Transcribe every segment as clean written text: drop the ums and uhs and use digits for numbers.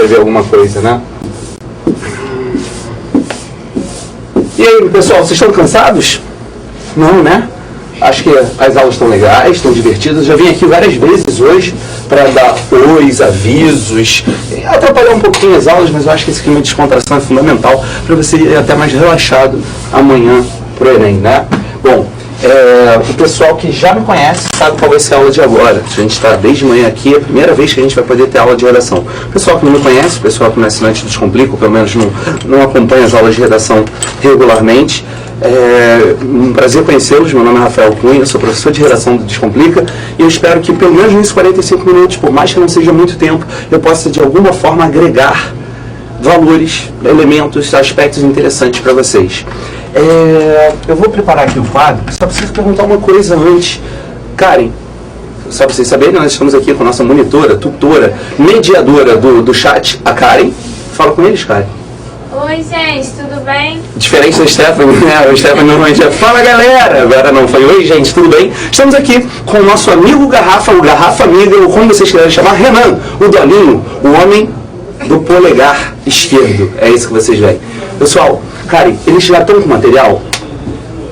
escrever alguma coisa, né? E aí, pessoal, vocês estão cansados? Não, né? Acho que as aulas estão legais, estão divertidas. Já vim aqui várias vezes hoje para dar ois, avisos, atrapalhar um pouquinho as aulas, mas eu acho que esse clima de descontração é fundamental para você ir até mais relaxado amanhã pro Enem, né? Bom, o pessoal que já me conhece sabe qual vai ser a aula de agora. A gente está desde manhã aqui, é a primeira vez que a gente vai poder ter aula de redação. O pessoal que não me conhece, o pessoal que não é assinante do Descomplica, ou pelo menos não acompanha as aulas de redação regularmente, um prazer conhecê-los. Meu nome é Rafael Cunha, eu sou professor de redação do Descomplica e eu espero que pelo menos nesses 45 minutos, por mais que não seja muito tempo, eu possa de alguma forma agregar valores, elementos, aspectos interessantes para vocês. Eu vou preparar aqui o quadro, só preciso perguntar uma coisa antes. Karen, só para vocês saberem, nós estamos aqui com a nossa monitora, tutora, mediadora do chat, a Karen. Fala com eles, Karen. Oi, gente, tudo bem? Diferente da Stephanie, né? O Stephanie normalmente é fala, galera. Agora não, foi oi, gente, tudo bem? Estamos aqui com o nosso amigo Garrafa, o Garrafa Amiga, ou como vocês quiserem chamar, Renan, o Dolinho, o homem do polegar esquerdo. É isso que vocês veem. Pessoal, Karen, eles já estão com material?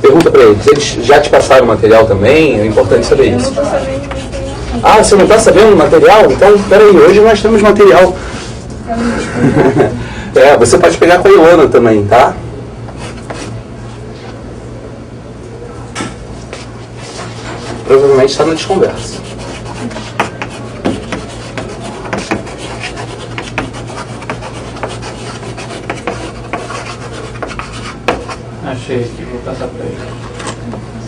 Pergunta para eles já te passaram o material também? É importante saber isso. Eu não tô sabendo. Ah, você não está sabendo o material? Então, peraí, hoje nós temos material. Você pode pegar com a Ilona também, tá? Provavelmente está na desconversa. Achei aqui, vou passar para ele.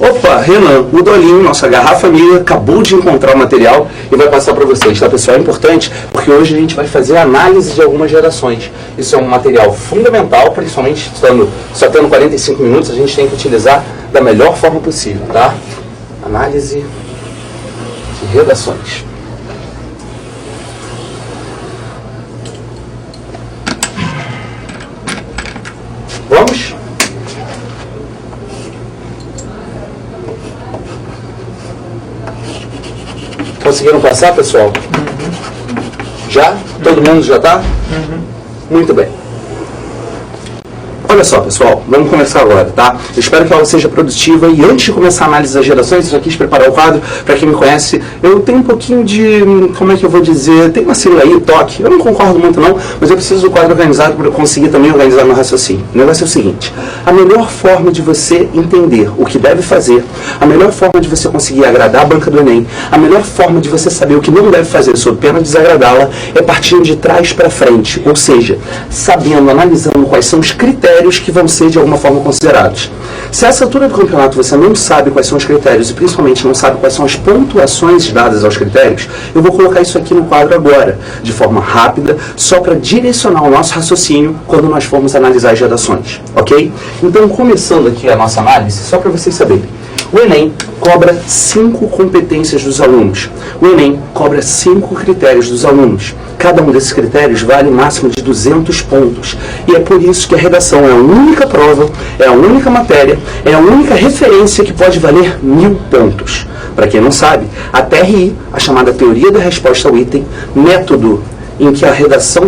Opa, Renan, o Dolinho, nossa garrafa amiga, acabou de encontrar o material e vai passar para vocês, tá, pessoal? É importante porque hoje a gente vai fazer análise de algumas gerações. Isso é um material fundamental, principalmente só tendo 45 minutos, a gente tem que utilizar da melhor forma possível, tá? Análise de redações. Vamos? Conseguiram passar, pessoal? Uhum. Já? Todo mundo já está? Uhum. Muito bem. Olha só, pessoal, vamos começar agora, tá? Eu espero que a aula seja produtiva e antes de começar a análise das gerações, eu já quis preparar o quadro. Para quem me conhece, eu tenho um pouquinho de, como é que eu vou dizer, tem uma sigla aí, toque, eu não concordo muito não, mas eu preciso do quadro organizado para eu conseguir também organizar meu raciocínio. O negócio é o seguinte, a melhor forma de você entender o que deve fazer, a melhor forma de você conseguir agradar a banca do Enem, a melhor forma de você saber o que não deve fazer sob pena de desagradá-la é partindo de trás para frente, ou seja, sabendo, analisando quais são os critérios que vão ser de alguma forma considerados. Se a essa altura do campeonato você não sabe quais são os critérios e principalmente não sabe quais são as pontuações dadas aos critérios, eu vou colocar isso aqui no quadro agora, de forma rápida, só para direcionar o nosso raciocínio quando nós formos analisar as redações, ok? Então, começando aqui a nossa análise, só para vocês saberem, o Enem cobra 5 competências dos alunos. O Enem cobra 5 critérios dos alunos. Cada um desses critérios vale um máximo de 200 pontos. E é por isso que a redação é a única prova, é a única matéria, é a única referência que pode valer 1000 pontos. Para quem não sabe, a TRI, a chamada Teoria da Resposta ao Item, método em que a redação,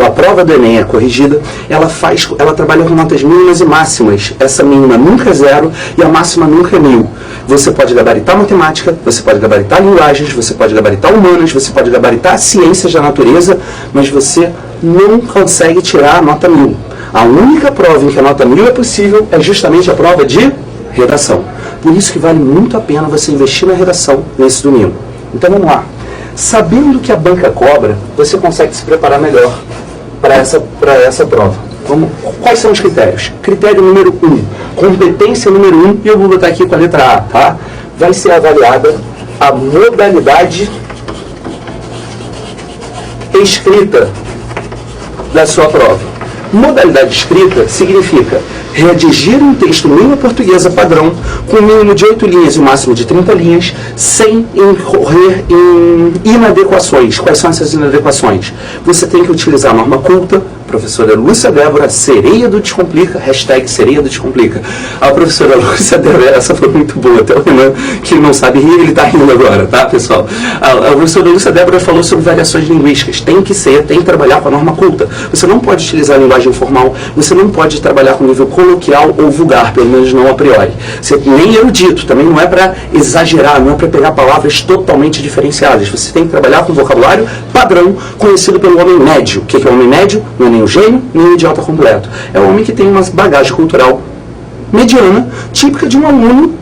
a prova do Enem é corrigida, ela trabalha com notas mínimas e máximas. Essa mínima nunca é 0 e a máxima nunca é 1000. Você pode gabaritar matemática, você pode gabaritar linguagens, você pode gabaritar humanas, você pode gabaritar ciências da natureza, mas você não consegue tirar a nota 1000. A única prova em que a nota 1000 é possível é justamente a prova de redação. Por isso que vale muito a pena você investir na redação nesse domingo. Então vamos lá. Sabendo que a banca cobra, você consegue se preparar melhor para essa prova. Quais são os critérios? Critério número 1, competência número 1, e eu vou botar aqui com a letra A, tá? Vai ser avaliada a modalidade escrita da sua prova. Modalidade escrita significa redigir um texto em língua portuguesa padrão, com um mínimo de 8 linhas e um máximo de 30 linhas, sem incorrer em inadequações. Quais são essas inadequações? Você tem que utilizar a norma culta, professora Lúcia Débora, sereia do Descomplica, hashtag sereia do Descomplica. A professora Lúcia Débora, essa foi muito boa, até o Renan, que não sabe rir, ele está rindo agora, tá, pessoal? A professora Lúcia Débora falou sobre variações linguísticas. Tem que trabalhar com a norma culta. Você não pode utilizar a linguagem informal, você não pode trabalhar com nível coloquial ou vulgar, pelo menos não a priori. Você nem erudito, também não é para exagerar, não é para pegar palavras totalmente diferenciadas. Você tem que trabalhar com vocabulário padrão, conhecido pelo homem médio. O que é o homem médio? Não é nem o gênio, nem o idiota completo. É o homem que tem uma bagagem cultural mediana, típica de um aluno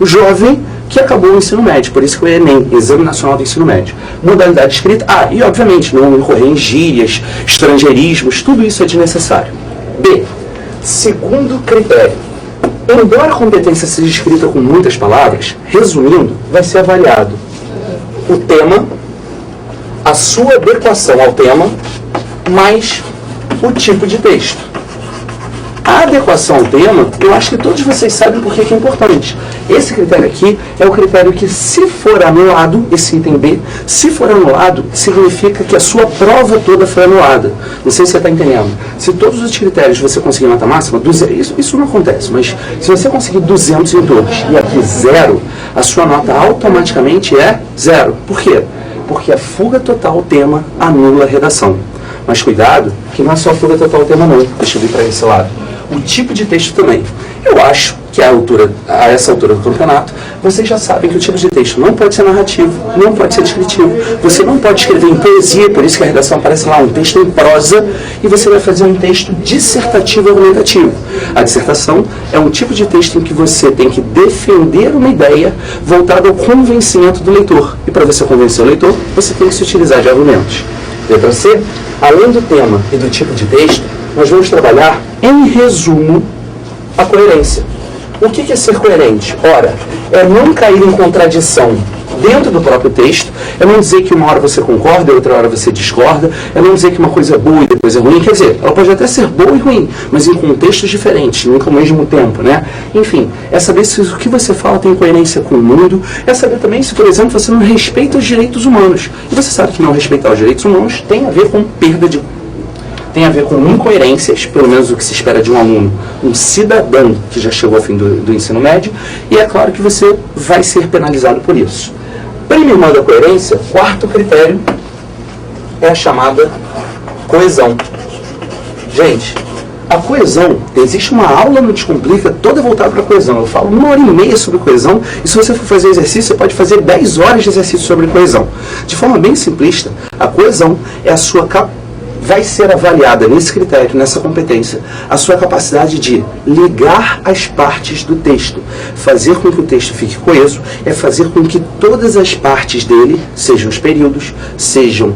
jovem que acabou o ensino médio. Por isso que o Enem, Exame Nacional do Ensino Médio. Modalidade escrita, e obviamente não incorrer em gírias, estrangeirismos, tudo isso é desnecessário. B. Segundo critério. Embora a competência seja escrita com muitas palavras, resumindo, vai ser avaliado o tema, a sua adequação ao tema, mais o tipo de texto. A adequação ao tema, eu acho que todos vocês sabem por que é importante. Esse critério aqui é o critério que, se for anulado, esse item B, se for anulado, significa que a sua prova toda foi anulada. Não sei se você está entendendo. Se todos os critérios você conseguir nota máxima, isso não acontece, mas se você conseguir 200 em todos e aqui 0, a sua nota automaticamente é 0. Por quê? Porque a fuga total ao tema anula a redação. Mas cuidado, que não é só a fuga total ao tema não. Deixa eu vir para esse lado. O tipo de texto também. Eu acho que a essa altura do campeonato, vocês já sabem que o tipo de texto não pode ser narrativo, não pode ser descritivo. Você não pode escrever em poesia, por isso que a redação aparece lá, um texto em prosa, e você vai fazer um texto dissertativo argumentativo. A dissertação é um tipo de texto em que você tem que defender uma ideia voltada ao convencimento do leitor. E para você convencer o leitor, você tem que se utilizar de argumentos. Letra C, além do tema e do tipo de texto, nós vamos trabalhar, em resumo, a coerência. O que é ser coerente? Ora, é não cair em contradição dentro do próprio texto, é não dizer que uma hora você concorda e outra hora você discorda, é não dizer que uma coisa é boa e depois é ruim, quer dizer, ela pode até ser boa e ruim, mas em contextos diferentes, nunca ao mesmo tempo, né? Enfim, é saber se o que você fala tem coerência com o mundo, é saber também se, por exemplo, você não respeita os direitos humanos. E você sabe que não respeitar os direitos humanos tem a ver com tem a ver com incoerências, pelo menos o que se espera de um aluno, um cidadão que já chegou ao fim do ensino médio, e é claro que você vai ser penalizado por isso. Prima irmã da coerência, quarto critério, é a chamada coesão. Gente, a coesão, existe uma aula no Descomplica toda voltada para a coesão. Eu falo 1h30 sobre coesão, e se você for fazer exercício, você pode fazer 10 horas de exercício sobre coesão. De forma bem simplista, a coesão é a sua vai ser avaliada nesse critério, nessa competência, a sua capacidade de ligar as partes do texto. Fazer com que o texto fique coeso é fazer com que todas as partes dele, sejam os períodos, sejam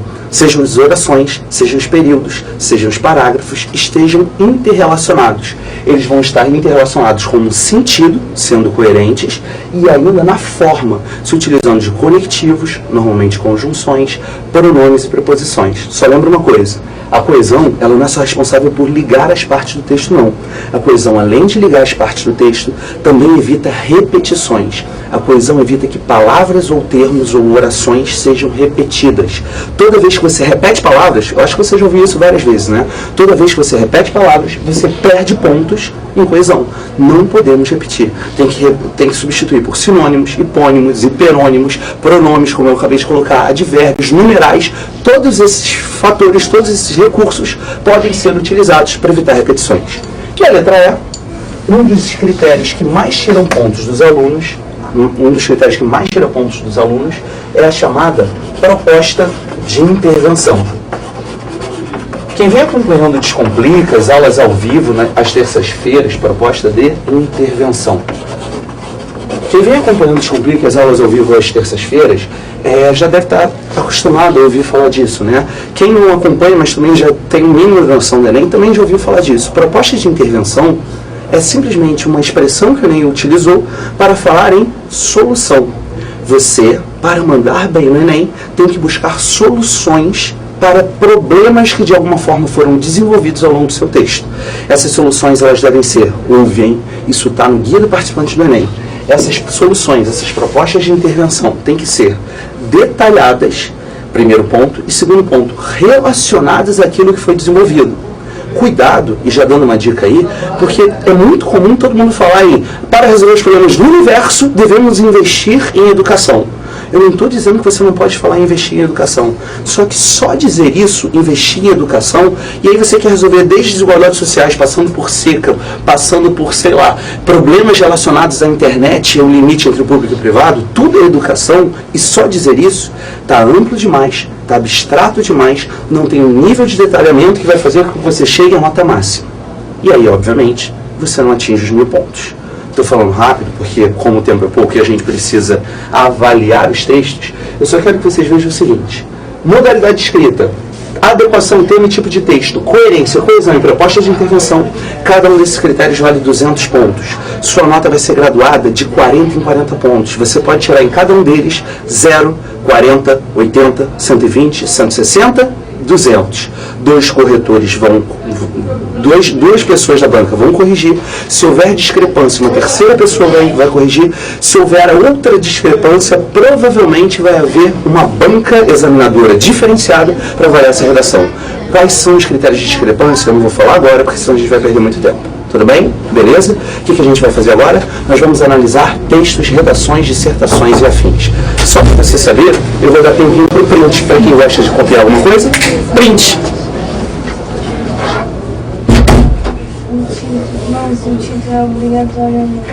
as orações, sejam os períodos, sejam os parágrafos, estejam interrelacionados. Eles vão estar interrelacionados com um sentido, sendo coerentes, e ainda na forma, se utilizando de conectivos, normalmente conjunções, pronomes e preposições. Só lembra uma coisa, a coesão, ela não é só responsável por ligar as partes do texto, não. A coesão, além de ligar as partes do texto, também evita repetições. A coesão evita que palavras ou termos ou orações sejam repetidas. Toda vez que você repete palavras, eu acho que você já ouviu isso várias vezes, né? Toda vez que você repete palavras, você perde pontos em coesão. Não podemos repetir. Tem que substituir por sinônimos, hipônimos, hiperônimos, pronomes, como eu acabei de colocar, advérbios, numerais. Todos esses fatores, todos esses recursos podem ser utilizados para evitar repetições. E a letra E, um dos critérios que mais tiram pontos dos alunos, é a chamada proposta de intervenção. Quem vem acompanhando o Descomplica, as aulas ao vivo, às terças-feiras, proposta de intervenção. Quem vem acompanhando o Descomplica, as aulas ao vivo às terças-feiras, já deve estar acostumado a ouvir falar disso, né? Quem não acompanha, mas também já tem uma mínima noção do Enem, também já ouviu falar disso. Proposta de intervenção é simplesmente uma expressão que o Enem utilizou para falar em solução. Você, para mandar bem no Enem, tem que buscar soluções para problemas que de alguma forma foram desenvolvidos ao longo do seu texto. Essas soluções, elas devem ser, isso está no guia do participante do Enem. Essas soluções, essas propostas de intervenção têm que ser detalhadas, primeiro ponto, e segundo ponto, relacionadas àquilo que foi desenvolvido. cuidado, e já dando uma dica aí, porque é muito comum todo mundo falar em, para resolver os problemas do universo, devemos investir em educação. Eu não estou dizendo que você não pode falar em investir em educação. Só que só dizer isso, investir em educação, e aí você quer resolver desde desigualdades sociais, passando por seca, passando por, sei lá, problemas relacionados à internet e o limite entre o público e o privado, tudo é educação, e só dizer isso está amplo demais, está abstrato demais, não tem um nível de detalhamento que vai fazer com que você chegue à nota máxima. E aí, obviamente, você não atinge os 1000 pontos. Estou falando rápido porque, como o tempo é pouco e a gente precisa avaliar os textos, eu só quero que vocês vejam o seguinte. Modalidade de escrita, adequação, tema e tipo de texto, coerência, coesão e proposta de intervenção. Cada um desses critérios vale 200 pontos. Sua nota vai ser graduada de 40 em 40 pontos. Você pode tirar em cada um deles 0, 40, 80, 120, 160, 200. Duas pessoas da banca vão corrigir. Se houver discrepância, uma terceira pessoa vai corrigir. Se houver outra discrepância, provavelmente vai haver uma banca examinadora diferenciada para avaliar essa redação. Quais são os critérios de discrepância? Eu não vou falar agora, porque senão a gente vai perder muito tempo. Tudo bem? Beleza? O que a gente vai fazer agora? Nós vamos analisar textos, redações, dissertações e afins. Só para você saber, eu vou dar tempinho para o print, para quem gosta de copiar alguma coisa. Print! Nossa, o título é obrigatório, amor.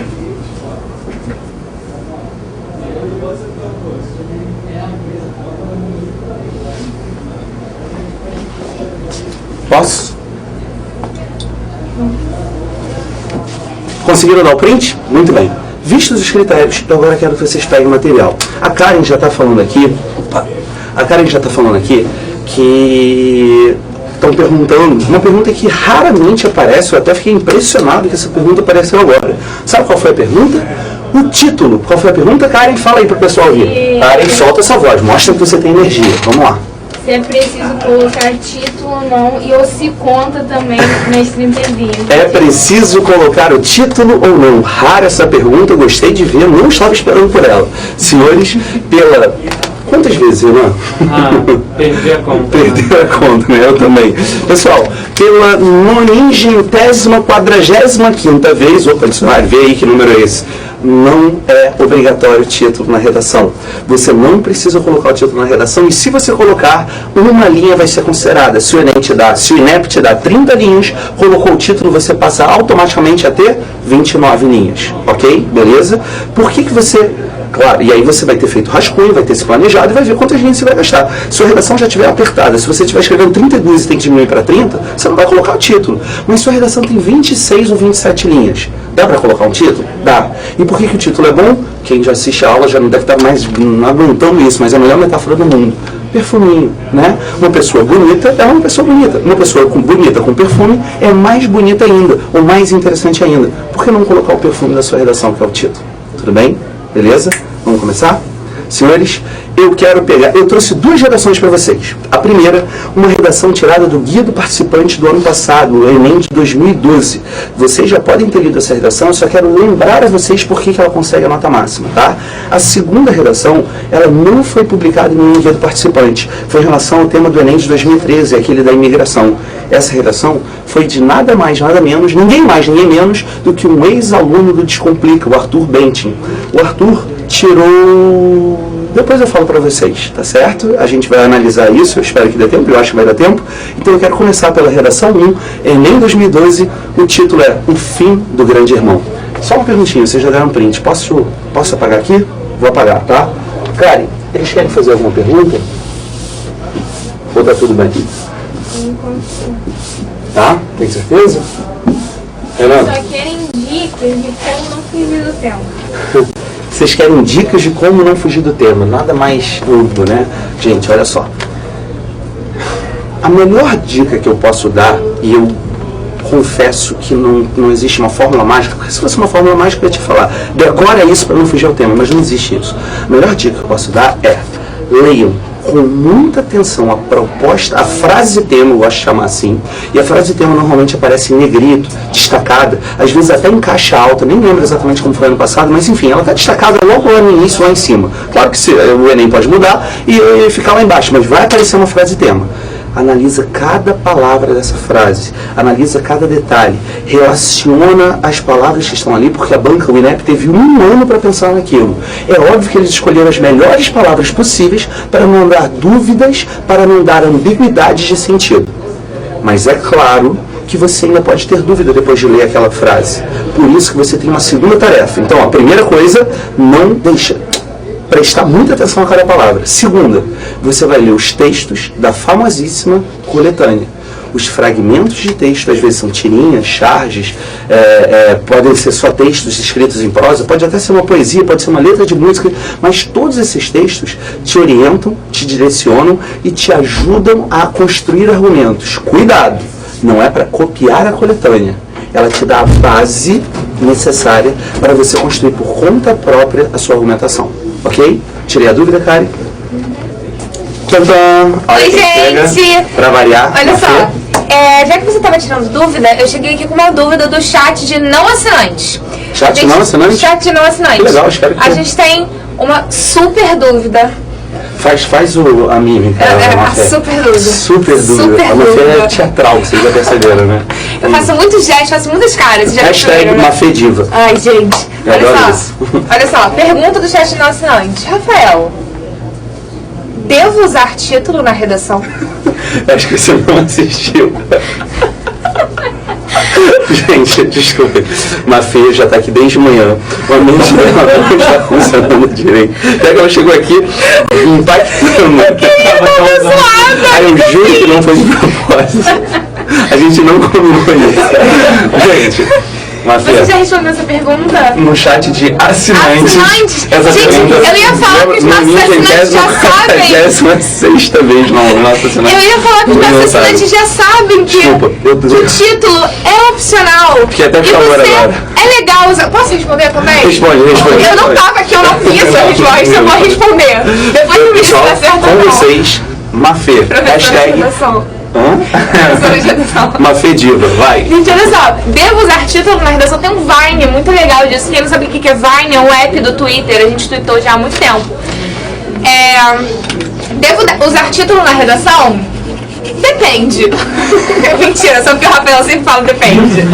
Posso? Conseguiram dar o print? Muito bem. Vistos os critérios, eu agora quero que vocês peguem o material. A Karen já está falando aqui. Que estão perguntando, uma pergunta que raramente aparece, eu até fiquei impressionado que essa pergunta apareceu agora. Sabe qual foi a pergunta? O título. Qual foi a pergunta, Karen? Fala aí para o pessoal ouvir. Karen, solta essa voz, mostra que você tem energia. Vamos lá. Se é preciso colocar título ou não, e ou se conta também nas 30 dias. É preciso colocar o título ou não? Rara essa pergunta, eu gostei de ver, não estava esperando por ela. Senhores, pela... Quantas vezes, irmã? Perdi a conta. Perder a conta, né? Eu também. Pessoal, pela 90ª, 45ª vez, opa, dicionário, vê aí que número é esse. Não é obrigatório o título na redação. Você não precisa colocar o título na redação, e se você colocar, uma linha vai ser considerada. Se o INEP te dá 30 linhas, colocou o título, você passa automaticamente a ter 29 linhas. Ok? Beleza? Por que você... Claro, e aí você vai ter feito rascunho, vai ter se planejado e vai ver quantas linhas você vai gastar. Se a redação já estiver apertada, se você estiver escrevendo 32 e tem que diminuir para 30, você não vai colocar o título. Mas sua redação tem 26 ou 27 linhas. Dá para colocar um título? Dá. E por que o título é bom? Quem já assiste a aula já não deve estar mais aguentando isso, mas é a melhor metáfora do mundo. Perfuminho, né? Uma pessoa bonita é uma pessoa bonita. Uma pessoa bonita com perfume é mais bonita ainda, ou mais interessante ainda. Por que não colocar o perfume da sua redação, que é o título? Tudo bem? Beleza? Vamos começar? Senhores, eu trouxe duas redações para vocês. A primeira, uma redação tirada do Guia do Participante do ano passado, o Enem de 2012. Vocês já podem ter lido essa redação, eu só quero lembrar a vocês por que ela consegue a nota máxima, tá? A segunda redação, ela não foi publicada em nenhum Guia do Participante. Foi em relação ao tema do Enem de 2013, aquele da imigração. Essa redação foi de nada mais, nada menos, ninguém mais, ninguém menos, do que um ex-aluno do Descomplica, o Arthur Bentin. O Arthur tirou... Depois eu falo para vocês, tá certo? A gente vai analisar isso, eu espero que dê tempo, eu acho que vai dar tempo. Então eu quero começar pela redação 1, Enem 2012, o título é O Fim do Grande Irmão. Só uma perguntinha, vocês já deram um print, posso apagar aqui? Vou apagar, tá? Karen, eles querem fazer alguma pergunta? Ou tá tudo bem? Tá? Tem certeza? Renan? Só querem dicas de como não fugir do tema. Vocês querem dicas de como não fugir do tema, nada mais amplo, né? Gente, olha só. A melhor dica que eu posso dar, e eu confesso que não existe uma fórmula mágica, porque se fosse uma fórmula mágica eu ia te falar, decora isso para não fugir ao tema, mas não existe isso. A melhor dica que eu posso dar é, leiam com muita atenção a proposta, a frase tema, eu gosto de chamar assim, e a frase tema normalmente aparece em negrito, destacada, às vezes até em caixa alta, nem lembro exatamente como foi ano passado, mas enfim, ela está destacada logo lá no início, lá em cima. Claro que o Enem pode mudar e ficar lá embaixo, mas vai aparecer uma frase tema. analisa cada palavra dessa frase, analisa cada detalhe, relaciona as palavras que estão ali, porque a banca, o INEP, teve 1 ano para pensar naquilo. É óbvio que eles escolheram as melhores palavras possíveis para não dar dúvidas, para não dar ambiguidades de sentido. Mas é claro que você ainda pode ter dúvida depois de ler aquela frase. Por isso que você tem uma segunda tarefa. Então, a primeira coisa, não deixa prestar muita atenção a cada palavra. Segunda, você vai ler os textos da famosíssima coletânea. Os fragmentos de texto, às vezes são tirinhas, charges, podem ser só textos escritos em prosa, pode até ser uma poesia, pode ser uma letra de música, mas todos esses textos te orientam, te direcionam e te ajudam a construir argumentos. Cuidado! Não é para copiar a coletânea. Ela te dá a base necessária para você construir por conta própria a sua argumentação. Ok? Tirei a dúvida, Kari? Oi, gente! Para variar. Olha só, já que você estava tirando dúvida, eu cheguei aqui com uma dúvida do chat de não assinantes. Chat de não assinantes? Chat de não assinantes. Que legal, espero que a gente tem uma super dúvida. Faz a mímica. A super dúvida. Super dúvida. Super a Mafê dúvida. é teatral, vocês já perceberam, né? Eu faço muitos gestos, faço muitas caras. Já Hashtag perceberam, né? Mafediva. Ai, gente. Eu adoro Olha isso. só. Olha só, pergunta do chat de não assinantes. Rafael, devo usar título na redação? Acho que você não assistiu. Gente, desculpa. Mafê já tá aqui desde manhã. A mente dela não está funcionando direito. Até que ela chegou aqui impactando. Aí eu juro que não foi de propósito. A gente não combinou isso. Gente, Mafê, Você já respondeu essa pergunta? no chat de assinantes. Essa Gente, pergunta, eu ia falar que os nossos assinantes já sabem. 46ª vez, não, nosso assinante. Eu ia falar que os não nossos sabe. assinantes já sabem que Desculpa, eu o título é opcional. Fiquei até E com calor você agora. é legal usar. Posso responder também? Responde. Eu não tava aqui, eu não vi essa resposta, eu vou responder. Depois que me Pessoal, chuta certo com ou não. vocês, Mafê. Hashtag Professora de redação. Mafediva, vai. Gente, olha só, devo usar título na redação, tem um Vine muito legal disso. Quem não sabe o que é Vine, é um app do Twitter, a gente tweetou já há muito tempo. Devo usar título na redação? Depende. Mentira, só porque o Rafael sempre fala depende.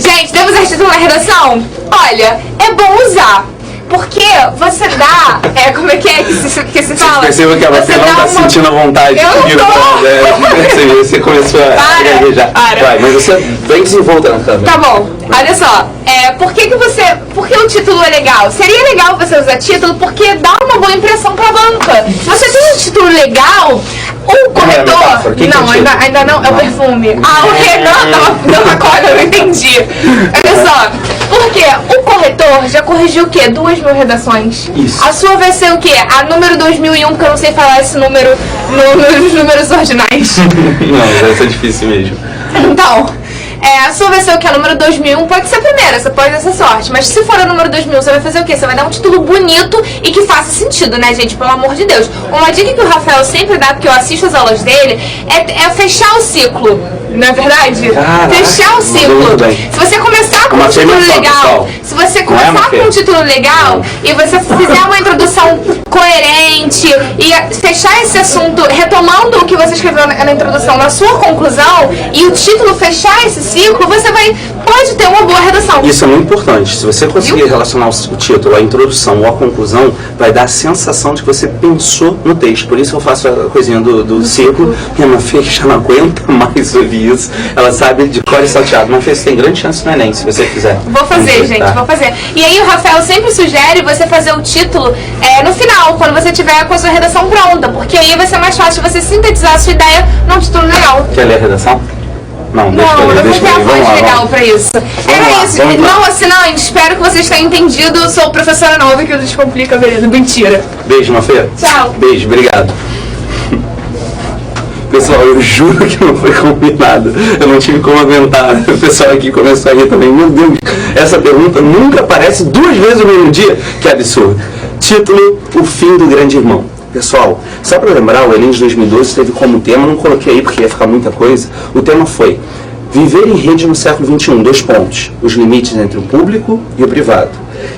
Gente, devo usar título na redação? Olha, é bom usar. Porque você dá. Como é que se fala? Perceba que a Mafê não tá sentindo a vontade. Eu não tô. Você começou a gaguejar. Vai, mas você bem desenvolta na câmera. Tá bom, olha só. Por que o título é legal? Seria legal você usar título porque dá uma boa impressão pra banca. Se você tem um título legal, o corretor. Não, ainda não, é o perfume. O Renan deu uma corda, eu não entendi. Olha só, porque o corretor já corrigiu o quê? 2.000 redações. Isso. A sua vai ser o quê? A número 2001, porque eu não sei falar esse número nos números ordinais. Não, vai ser difícil mesmo. Então, a sua vai ser o que? A número 2001 pode ser a primeira, você pode ter essa sorte. Mas se for a número 2000, você vai fazer o quê? Você vai dar um título bonito e que faça sentido, né, gente? Pelo amor de Deus. Uma dica que o Rafael sempre dá, porque eu assisto as aulas dele, é fechar o ciclo. Não é verdade? Caraca, fechar o ciclo. Se você começar com um título legal, se você começar com um título legal e você fizer uma introdução coerente e fechar esse assunto retomando o que você escreveu na introdução na sua conclusão e o título fechar esse ciclo, você pode ter uma boa redação. Isso é muito importante. Se você conseguir relacionar o título, a introdução ou a conclusão, vai dar a sensação de que você pensou no texto. Por isso eu faço a coisinha do ciclo. Minha Mafê já não aguenta mais ouvir isso. Ela sabe de cor e salteado. Mafê, você tem grande chance no Enem, se você quiser. Vou fazer, gente, vou fazer. E aí o Rafael sempre sugere você fazer o título no final, quando você tiver com a sua redação pronta, porque aí vai ser mais fácil você sintetizar a sua ideia num título legal. Quer ler a redação? Não, eu vou ter a voz legal pra isso. Era isso, não assinante, espero que vocês tenham entendido. Eu sou a professora nova que eu descomplica, beleza? Mentira. Beijo, Mafê. Tchau. Beijo, obrigado. Pessoal, eu juro que não foi combinado. Eu não tive como aguentar. O pessoal aqui começou a rir também. Meu Deus, essa pergunta nunca aparece 2 vezes no mesmo dia. Que absurdo. Título: O Fim do Grande Irmão. Pessoal, só para lembrar, o Enem de 2012 teve como tema, não coloquei aí porque ia ficar muita coisa, o tema foi Viver em Rede no Século XXI, 2 pontos, os limites entre o público e o privado.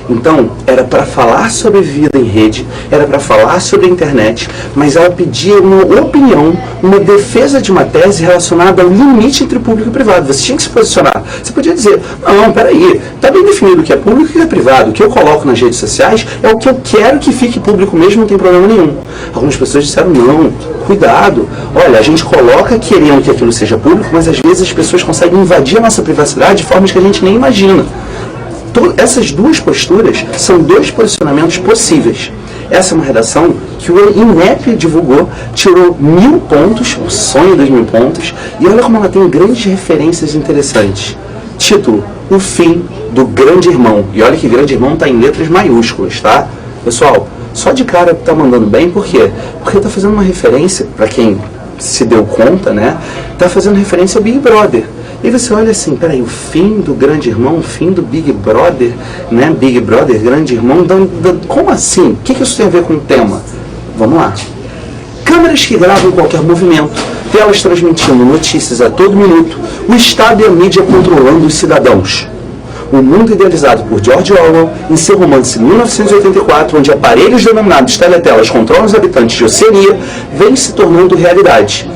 Então, era para falar sobre vida em rede, era para falar sobre a internet, mas ela pedia uma opinião, uma defesa de uma tese relacionada ao limite entre público e privado. Você tinha que se posicionar. Você podia dizer, não, peraí, está bem definido o que é público e o que é privado. O que eu coloco nas redes sociais é o que eu quero que fique público mesmo, não tem problema nenhum. Algumas pessoas disseram, não, cuidado. Olha, a gente coloca querendo que aquilo seja público, mas às vezes as pessoas conseguem invadir a nossa privacidade de formas que a gente nem imagina. Essas duas posturas são dois posicionamentos possíveis. Essa é uma redação que o INEP divulgou, tirou 1000 pontos, o sonho dos 1000 pontos, e olha como ela tem grandes referências interessantes. Título, O Fim do Grande Irmão. E olha que Grande Irmão está em letras maiúsculas, tá? Pessoal, só de cara tá mandando bem, por quê? Porque está fazendo uma referência, para quem se deu conta, né? Está fazendo referência ao Big Brother. E você olha assim, peraí, o fim do Grande Irmão, o fim do Big Brother, né? Big Brother, Grande Irmão, como assim? O que isso tem a ver com o tema? Vamos lá. Câmeras que gravam qualquer movimento, telas transmitindo notícias a todo minuto, o Estado e a mídia controlando os cidadãos. O mundo idealizado por George Orwell em seu romance 1984, onde aparelhos denominados teletelas controlam os habitantes de Oceania, vem se tornando realidade.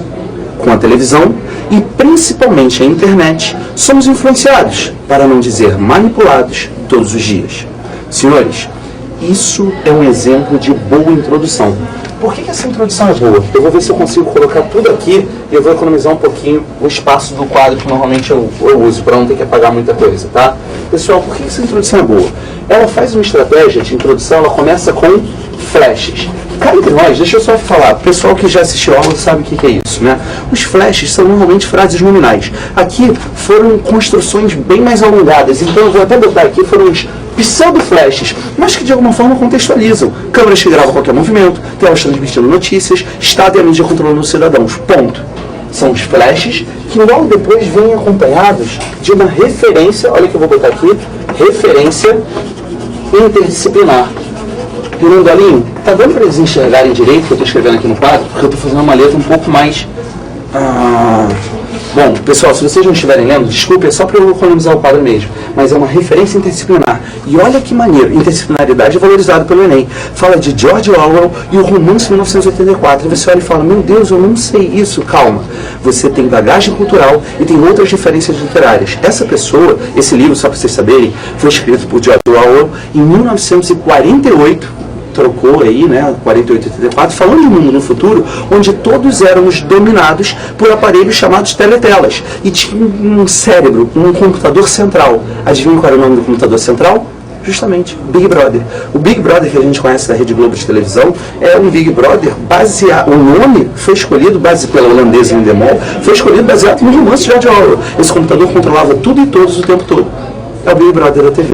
Com a televisão e principalmente a internet, somos influenciados, para não dizer manipulados, todos os dias. Senhores, isso é um exemplo de boa introdução. Por que essa introdução é boa? Eu vou ver se eu consigo colocar tudo aqui e eu vou economizar um pouquinho o espaço do quadro que normalmente eu uso, para não ter que apagar muita coisa, tá? Pessoal, por que essa introdução é boa? Ela faz uma estratégia de introdução, ela começa com flashes. Cá entre nós, deixa eu só falar, o pessoal que já assistiu a aula sabe o que é isso, né? Os flashes são normalmente frases nominais. Aqui foram construções bem mais alongadas, então eu vou até botar aqui, foram os pseudo-flashes, mas que de alguma forma contextualizam. Câmeras que gravam qualquer movimento, telas transmitindo notícias, Estado e a mídia controlando os cidadãos. Ponto. São os flashes que logo depois vêm acompanhados de uma referência, olha que eu vou botar aqui, referência interdisciplinar. Pirandolinho, tá dando para eles enxergarem direito o que eu estou escrevendo aqui no quadro? Porque eu estou fazendo uma letra um pouco mais... Bom, pessoal, se vocês não estiverem lendo, desculpe, é só para eu economizar o quadro mesmo. Mas é uma referência interdisciplinar. E olha que maneiro, interdisciplinaridade é valorizada pelo Enem. Fala de George Orwell e o romance 1984. E você olha e fala, meu Deus, eu não sei isso. Calma, você tem bagagem cultural e tem outras referências literárias. Essa pessoa, esse livro, só para vocês saberem, foi escrito por George Orwell em 1948. Trocou aí, né, 48 e 84, falando de um mundo no futuro, onde todos éramos dominados por aparelhos chamados teletelas. E tinha um cérebro, um computador central. Adivinha qual era o nome do computador central? Justamente, Big Brother. O Big Brother que a gente conhece da Rede Globo de televisão é um Big Brother baseado... O nome foi escolhido, pela holandesa Endemol, foi escolhido baseado no romance de George Orwell. Esse computador controlava tudo e todos o tempo todo. É o Big Brother da TV.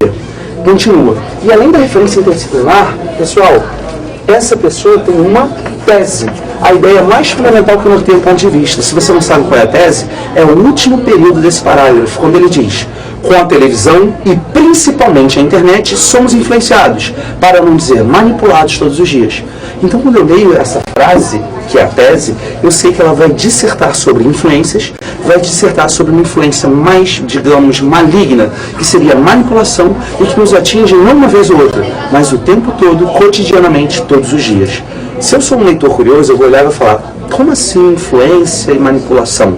Continua. E além da referência interdisciplinar, pessoal, essa pessoa tem uma tese. A ideia mais fundamental que eu norteio o ponto de vista, se você não sabe qual é a tese, é o último período desse parágrafo, quando ele diz: com a televisão e principalmente a internet, somos influenciados, para não dizer manipulados todos os dias. Então, quando eu leio essa frase, que é a tese, eu sei que ela vai dissertar sobre influências, vai dissertar sobre uma influência mais, digamos, maligna, que seria a manipulação e que nos atinge não uma vez ou outra, mas o tempo todo, cotidianamente, todos os dias. Se eu sou um leitor curioso, eu vou olhar e vou falar, como assim influência e manipulação?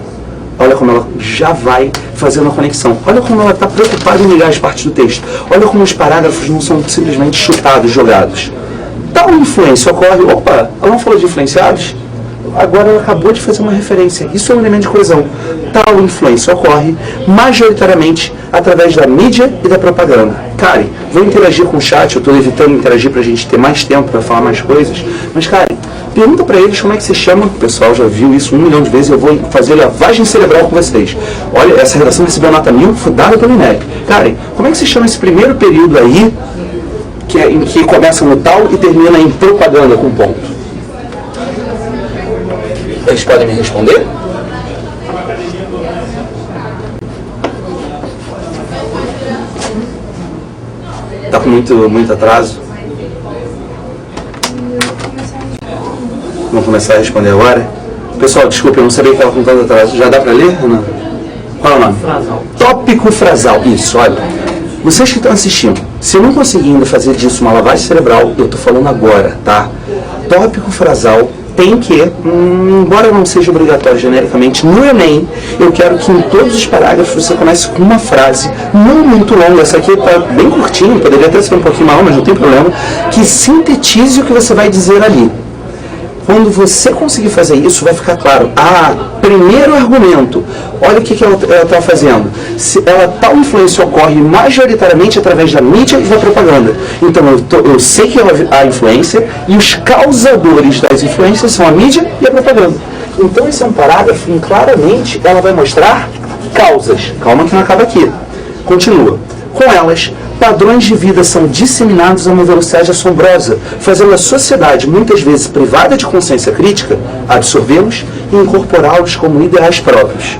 Olha como ela já vai fazendo a conexão. Olha como ela está preocupada em ligar as partes do texto. Olha como os parágrafos não são simplesmente chutados, jogados. Tal influência ocorre... Opa, ela não falou de influenciados? Agora ela acabou de fazer uma referência. Isso é um elemento de coesão. Tal influência ocorre majoritariamente através da mídia e da propaganda. Karen, vou interagir com o chat. Eu estou evitando interagir para a gente ter mais tempo para falar mais coisas. Mas, Karen, pergunta para eles como é que se chama. O pessoal já viu isso 1 milhão de vezes. Eu vou fazer lavagem cerebral com vocês. Olha, essa redação recebeu nota 1000, foi dada pelo INEP. Karen, como é que se chama esse primeiro período aí, que começa no tal e termina em propaganda com ponto? Eles podem me responder? Está com muito atraso? Vamos começar a responder agora? Pessoal, desculpa, eu não sabia que estava com tanto atraso. Já dá para ler ou não? Qual é o nome? Frasal. Tópico frasal. Isso, olha. Vocês que estão assistindo, Se não conseguir ainda fazer disso uma lavagem cerebral, eu tô falando agora, tá? Tópico frasal tem que, embora não seja obrigatório genericamente, no Enem, eu quero que em todos os parágrafos você comece com uma frase, não muito longa, essa aqui tá bem curtinha, poderia até ser um pouquinho maior, mas não tem problema, que sintetize o que você vai dizer ali. Quando você conseguir fazer isso, vai ficar claro. Primeiro argumento, olha o que ela está fazendo. Tal influência ocorre majoritariamente através da mídia e da propaganda. Então, eu sei que a influência e os causadores das influências são a mídia e a propaganda. Então, esse é um parágrafo em claramente ela vai mostrar causas. Calma que não acaba aqui. Continua. Com elas, padrões de vida são disseminados a uma velocidade assombrosa, fazendo a sociedade, muitas vezes privada de consciência crítica, absorvê-los e incorporá-los como ideais próprios.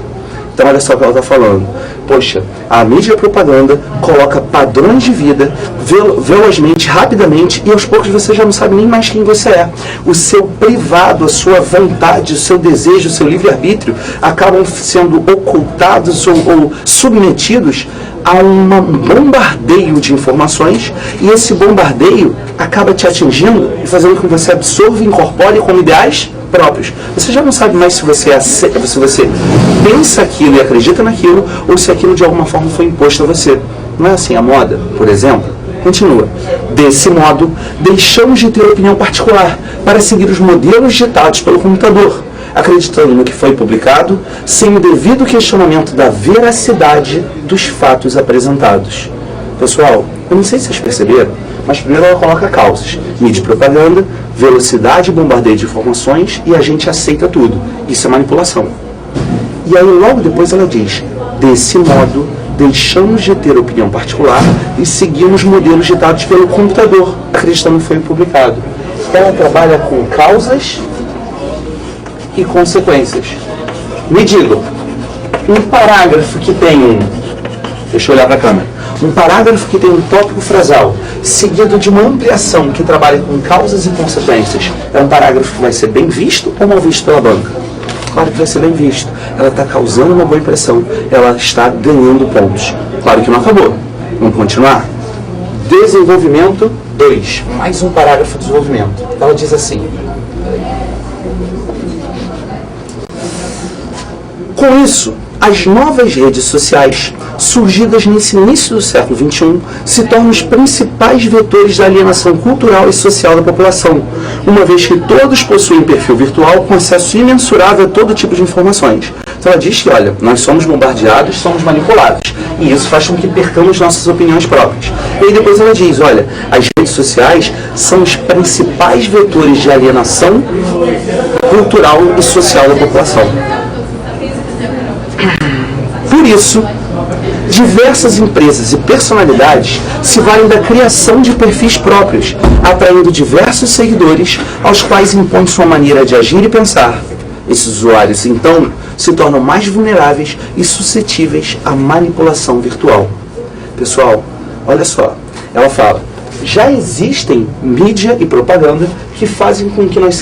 Então, olha só o que ela está falando. Poxa, a mídia e a propaganda coloca padrões de vida velozmente, rapidamente, e aos poucos você já não sabe nem mais quem você é. O seu privado, a sua vontade, o seu desejo, o seu livre-arbítrio acabam sendo ocultados ou submetidos a um bombardeio de informações, e esse bombardeio acaba te atingindo e fazendo com que você absorva e incorpore como ideais próprios. Você já não sabe mais se você pensa aquilo e acredita naquilo, ou se aquilo de alguma forma foi imposto a você. Não é assim a moda, por exemplo? Continua. Desse modo, deixamos de ter opinião particular para seguir os modelos ditados pelo computador, acreditando no que foi publicado, sem o devido questionamento da veracidade dos fatos apresentados. Pessoal, eu não sei se vocês perceberam, mas primeiro ela coloca causas: mídia e propaganda, velocidade e bombardeio de informações, e a gente aceita tudo. Isso é manipulação. E aí logo depois ela diz: desse modo, deixamos de ter opinião particular e seguimos modelos ditados pelo computador, acreditando que foi publicado. Ela trabalha com causas e consequências. Me digam, um parágrafo que tem deixa eu olhar para a câmera. Um parágrafo que tem um tópico frasal, seguido de uma ampliação que trabalha com causas e consequências, é um parágrafo que vai ser bem visto ou mal visto pela banca? Claro que vai ser bem visto. Ela está causando uma boa impressão, ela está ganhando pontos. Claro que não acabou. Vamos continuar? Desenvolvimento 2. Mais um parágrafo de desenvolvimento. Ela diz assim: com isso, as novas redes sociais, surgidas nesse início do século XXI, se tornam os principais vetores da alienação cultural e social da população, uma vez que todos possuem perfil virtual com acesso imensurável a todo tipo de informações. Então ela diz que, olha, nós somos bombardeados, somos manipulados, e isso faz com que percamos nossas opiniões próprias. E aí depois ela diz, olha, as redes sociais são os principais vetores de alienação cultural e social da população. Por isso, diversas empresas e personalidades se valem da criação de perfis próprios, atraindo diversos seguidores aos quais impõem sua maneira de agir e pensar. Esses usuários, então, se tornam mais vulneráveis e suscetíveis à manipulação virtual. Pessoal, olha só, ela fala: já existem mídia e propaganda que fazem com que nós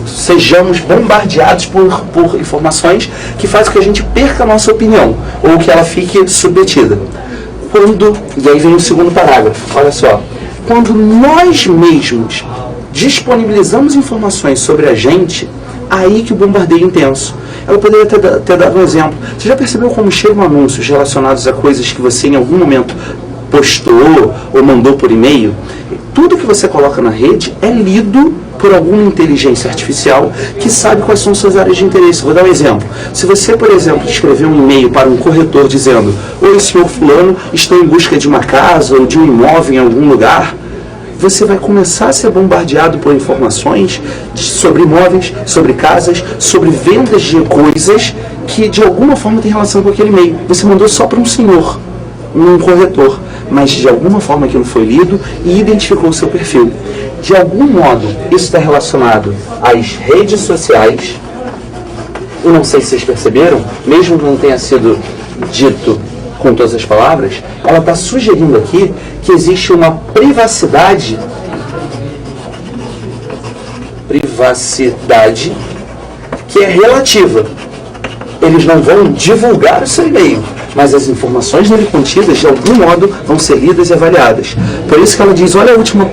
sejamos bombardeados por informações que fazem com que a gente perca a nossa opinião, ou que ela fique submetida. E aí vem o segundo parágrafo, olha só. Quando nós mesmos disponibilizamos informações sobre a gente, aí que o bombardeio é intenso. Ela poderia ter dado um exemplo. Você já percebeu como chegam anúncios relacionados a coisas que você em algum momento postou ou mandou por e-mail? Tudo que você coloca na rede é lido por alguma inteligência artificial que sabe quais são suas áreas de interesse. Vou dar um exemplo. Se você, por exemplo, escrever um e-mail para um corretor dizendo: oi, senhor fulano, estou em busca de uma casa ou de um imóvel em algum lugar, você vai começar a ser bombardeado por informações sobre imóveis, sobre casas, sobre vendas de coisas que de alguma forma tem relação com aquele e-mail. Você mandou só para um senhor, um corretor, mas de alguma forma aquilo foi lido e identificou o seu perfil. De algum modo, isso está relacionado às redes sociais. Eu não sei se vocês perceberam, mesmo que não tenha sido dito com todas as palavras, ela está sugerindo aqui que existe uma privacidade que é relativa. eles não vão divulgar o seu e-mail, mas as informações nele contidas, de algum modo, vão ser lidas e avaliadas. Por isso que ela diz, olha o último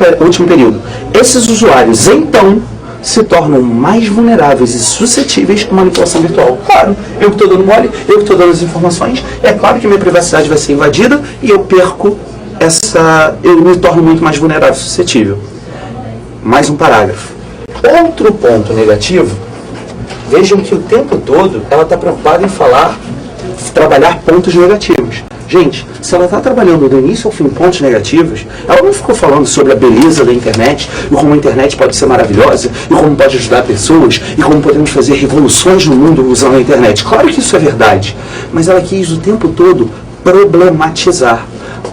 período. Esses usuários, então, se tornam mais vulneráveis e suscetíveis à manipulação virtual. Claro, eu que estou dando mole, eu que estou dando as informações, é claro que minha privacidade vai ser invadida e eu perco eu me torno muito mais vulnerável e suscetível. Mais um parágrafo. Outro ponto negativo, vejam que o tempo todo ela está preocupada em trabalhar pontos negativos. Gente, se ela está trabalhando do início ao fim pontos negativos, ela não ficou falando sobre a beleza da internet, e como a internet pode ser maravilhosa, e como pode ajudar pessoas, e como podemos fazer revoluções no mundo usando a internet. Claro que isso é verdade, mas ela quis o tempo todo problematizar.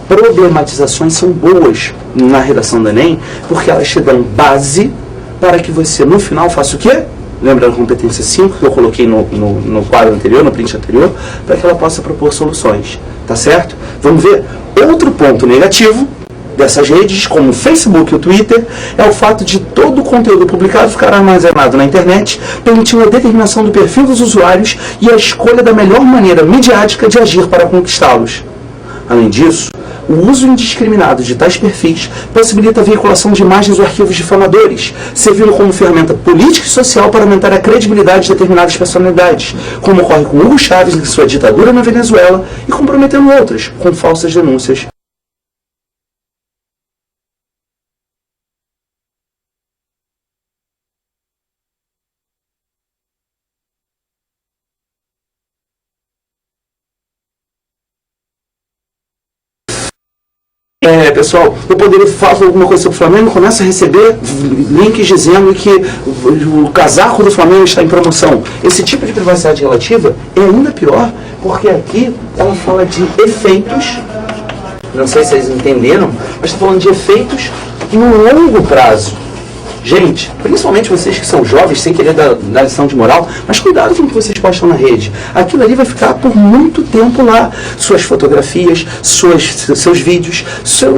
Problematizações são boas na redação do Enem, porque elas te dão base para que você, no final, faça o quê? Lembra da competência 5 que eu coloquei no quadro anterior, no print anterior, para que ela possa propor soluções. Tá certo? Vamos ver. Outro ponto negativo dessas redes, como o Facebook e o Twitter, é o fato de todo o conteúdo publicado ficar armazenado na internet, permitindo a determinação do perfil dos usuários e a escolha da melhor maneira midiática de agir para conquistá-los. Além disso, o uso indiscriminado de tais perfis possibilita a veiculação de imagens ou arquivos difamadores, servindo como ferramenta política e social para aumentar a credibilidade de determinadas personalidades, como ocorre com Hugo Chávez em sua ditadura na Venezuela e comprometendo outras com falsas denúncias. Pessoal, eu poderia falar alguma coisa sobre o Flamengo, começa a receber links dizendo que o casaco do Flamengo está em promoção. Esse tipo de privacidade relativa é ainda pior, porque aqui ela fala de efeitos, não sei se vocês entenderam, mas está falando de efeitos no longo prazo. Gente, principalmente vocês que são jovens, sem querer dar lição de moral, mas cuidado com o que vocês postam na rede. Aquilo ali vai ficar por muito tempo lá. Suas fotografias, seus vídeos, seu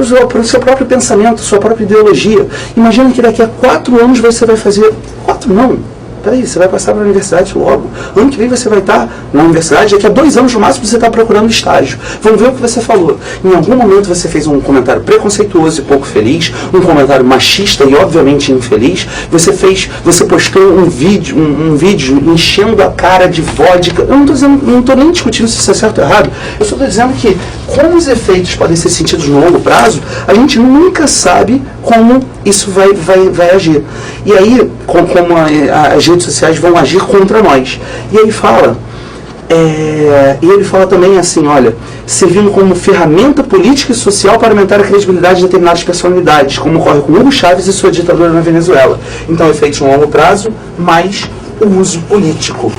próprio pensamento, sua própria ideologia. Imagina que daqui a 4 anos você vai fazer... 4 não. Peraí, você vai passar para a universidade logo. Ano que vem você vai estar na universidade, daqui a 2 anos no máximo você está procurando estágio. Vamos ver o que você falou. Em algum momento você fez um comentário preconceituoso e pouco feliz, um comentário machista e obviamente infeliz. Você postou um vídeo enchendo a cara de vodka. Eu não estou nem discutindo se isso é certo ou errado. Eu só estou dizendo que, como os efeitos podem ser sentidos no longo prazo, a gente nunca sabe como isso vai agir. E aí, como as redes sociais vão agir contra nós. E ele fala também assim, olha, servindo como ferramenta política e social para aumentar a credibilidade de determinadas personalidades, como ocorre com Hugo Chávez e sua ditadura na Venezuela. Então, efeitos no longo prazo, mais o uso político,